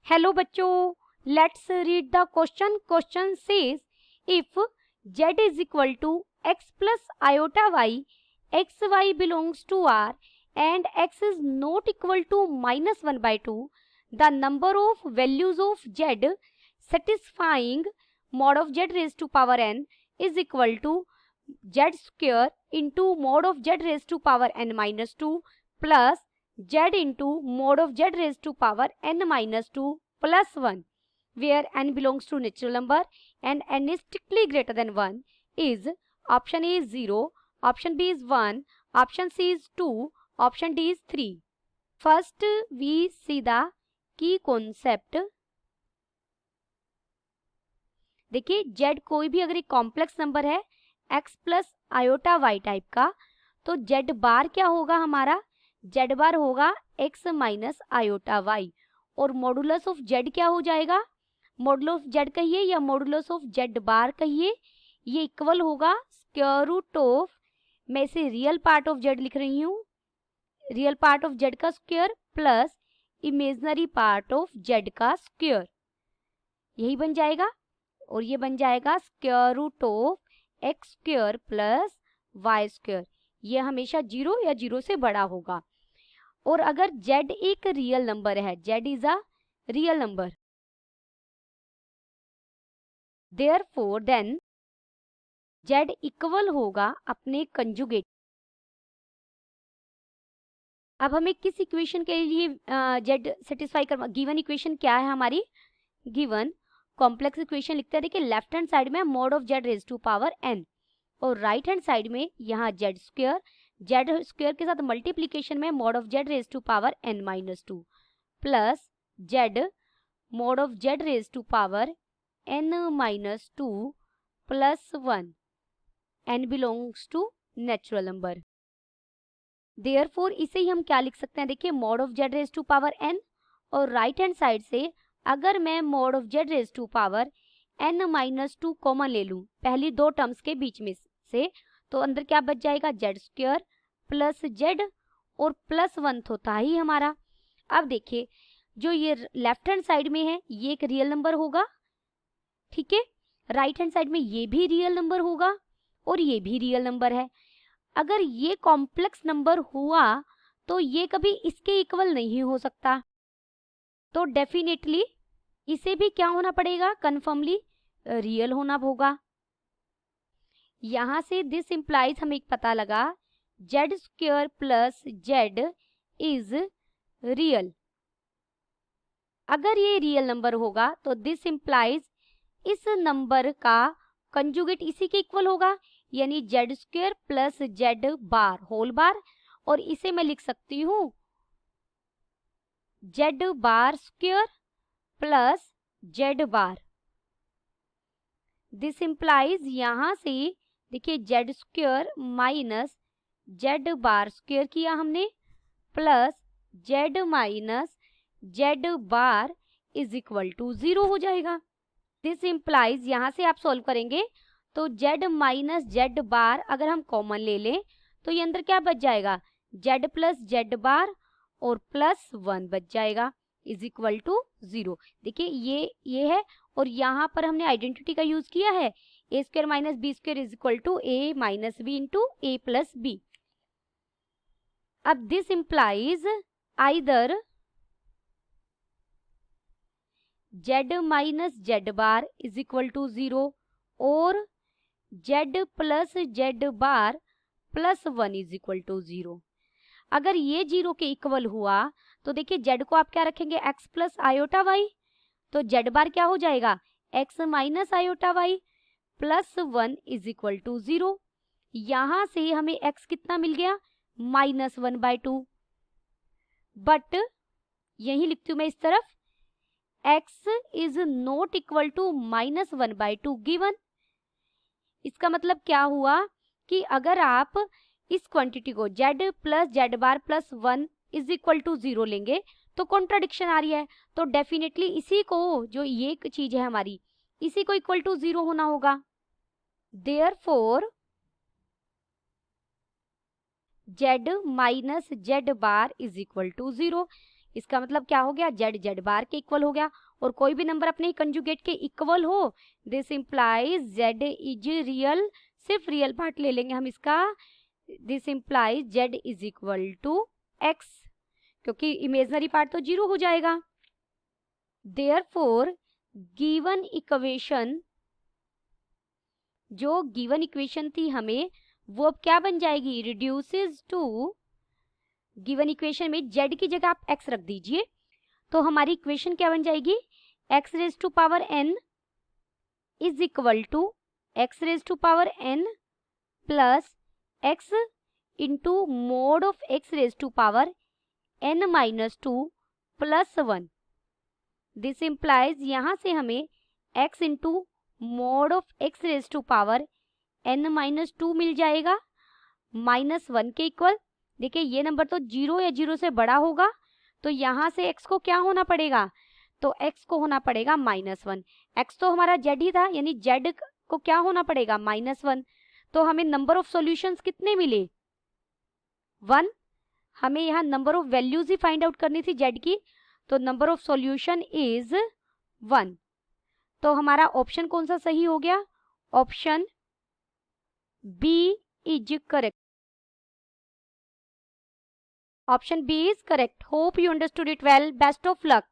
Hello बच्चों, let's read the question. Question says if z is equal to x plus iota y, x y belongs to R and x is not equal to minus 1 by 2, the number of values of z satisfying mod of z raised to power n is equal to z square into mod of z raised to power n minus 2 plus z into mod of z raised to power n minus 2 plus 1, where n belongs to natural number and n is strictly greater than 1 is option A is 0, option B is 1, option C is 2, option D is 3. First we see the key concept. देखिए z कोई भी अगर एक complex number है x plus iota y type का, तो z bar क्या होगा हमारा? z बार होगा x माइनस आयोटा y और मॉडुलस ऑफ z क्या हो जाएगा? मॉडुलस ऑफ z कहिए या मॉडुलस ऑफ z बार कहिए, ये इक्वल होगा स्क्वायर रूट ऑफ, मैं इसे रियल पार्ट ऑफ z लिख रही हूँ, रियल पार्ट ऑफ z का square plus imaginary part of z का स्क्वायर, यही बन जाएगा. और ये बन जाएगा square root of x square plus y square. ये हमेशा जीरो या जीरो से बड़ा होगा. और अगर z एक रियल नंबर है, z is a real number, therefore then z equal होगा अपने कंजुगेट. अब हमें किस इक्वेशन के लिए z सेटिस्फाई करना, गिवन इक्वेशन क्या है हमारी? गिवन कॉम्प्लेक्स इक्वेशन लिखते हैं. देखिए लेफ्ट हैंड साइड में mod of z raise to power n और राइट हैंड साइड में यहाँ z स्क्वायर के साथ मल्टीप्लीकेशन में mod of z raise to power n minus 2 plus z mod of z raise to power n minus 2 plus 1, n belongs to natural number. Therefore इसे ही हम क्या लिख सकते हैं? देखिए mod of z raise to power n और right hand side से अगर मैं mod of z raise to power n minus 2 common ले लूं पहली दो टर्म्स के बीच में से, तो अंदर क्या बच जाएगा? z स्क्वायर प्लस z और प्लस 1 तो था ही हमारा. अब देखिए जो ये लेफ्ट हैंड साइड में है ये एक रियल नंबर होगा, ठीक है. राइट हैंड साइड में ये भी रियल नंबर होगा और ये भी रियल नंबर है. अगर ये कॉम्प्लेक्स नंबर हुआ तो ये कभी इसके इक्वल नहीं हो सकता, तो डेफिनेटली इसे भी क्या होना पड़ेगा? कन्फर्मली रियल होना होगा. यहां से दिस इंप्लाइज हमें एक पता लगा z square plus z is real. अगर ये रियल नंबर होगा तो दिस इंप्लाइज इस नंबर का कंजुगेट इसी के इक्वल होगा, यानी z square plus z bar whole bar, और इसे मैं लिख सकती हूँ z bar square plus z bar. This implies यहां से देखिए z square minus z bar square किया हमने plus z minus z bar is equal to 0 हो जाएगा. दिस इंप्लाइज यहां से आप सॉल्व करेंगे तो z माइनस z बार अगर हम कॉमन ले लें तो ये अंदर क्या बच जाएगा? z प्लस z बार और प्लस 1 बच जाएगा इज इक्वल टू 0. देखिए ये है और यहाँ पर हमने आइडेंटिटी का यूज किया है a square minus b square is equal to a minus b into a plus b. अब this implies either z minus z bar is equal to 0 और z plus z bar plus 1 is equal to 0. अगर ये 0 के equal हुआ तो देखिए z को आप क्या रखेंगे? x प्लस आयोटा y, तो z बार क्या हो जाएगा? x minus iota y plus 1 is equal to 0. यहां से हमें x कितना मिल गया? Minus 1 by 2. बट यही लिखती हूं मैं इस तरफ x is not equal to minus 1 by 2 given. इसका मतलब क्या हुआ कि अगर आप इस क्वांटिटी को z plus z bar plus 1 is equal to 0 लेंगे तो कॉन्ट्राडिक्शन आ रही है, तो डेफिनेटली इसी को, जो ये चीज है हमारी, इसी को इक्वल टू 0 होना होगा. Therefore z minus z bar is equal to 0, इसका मतलब क्या हो गया, जेड जेड बार के इक्वल हो गया, और कोई भी नंबर अपने कंजुगेट के इक्वल हो, this implies z is real, सिर्फ रियल पार्ट ले लेंगे हम इसका, this implies z is equal to x, क्योंकि इमेजनरी पार्ट तो 0 हो जाएगा। देयरफॉर गिवन इक्वेशन, जो गिवन इक्वेशन थी हमें, वो अब क्या बन जाएगी, रिड्यूसेस टू, गिवन इक्वेशन में z की जगह आप x रख दीजिए, तो हमारी इक्वेशन क्या बन जाएगी, x raise to power n is equal to x raise to power n plus x into mod of x raise to power n minus 2 plus 1। This implies यहां से हमें x into mod of x raise to power n minus 2 मिल जाएगा, minus 1 के equal. देखिए ये number तो 0 या 0 से बड़ा होगा, तो यहाँ से x को क्या होना पड़ेगा, तो x को होना पड़ेगा -1। x तो हमारा z ही था, यानी z को क्या होना पड़ेगा, -1। तो हमें नंबर ऑफ सॉल्यूशंस कितने मिले, 1। हमें यहाँ number of values he find out करनी थी z की, तो नंबर ऑफ सॉल्यूशन इज 1। तो हमारा ऑप्शन कौन सा सही हो गया, option B is correct. Option B is correct. Hope you understood it well. Best of luck.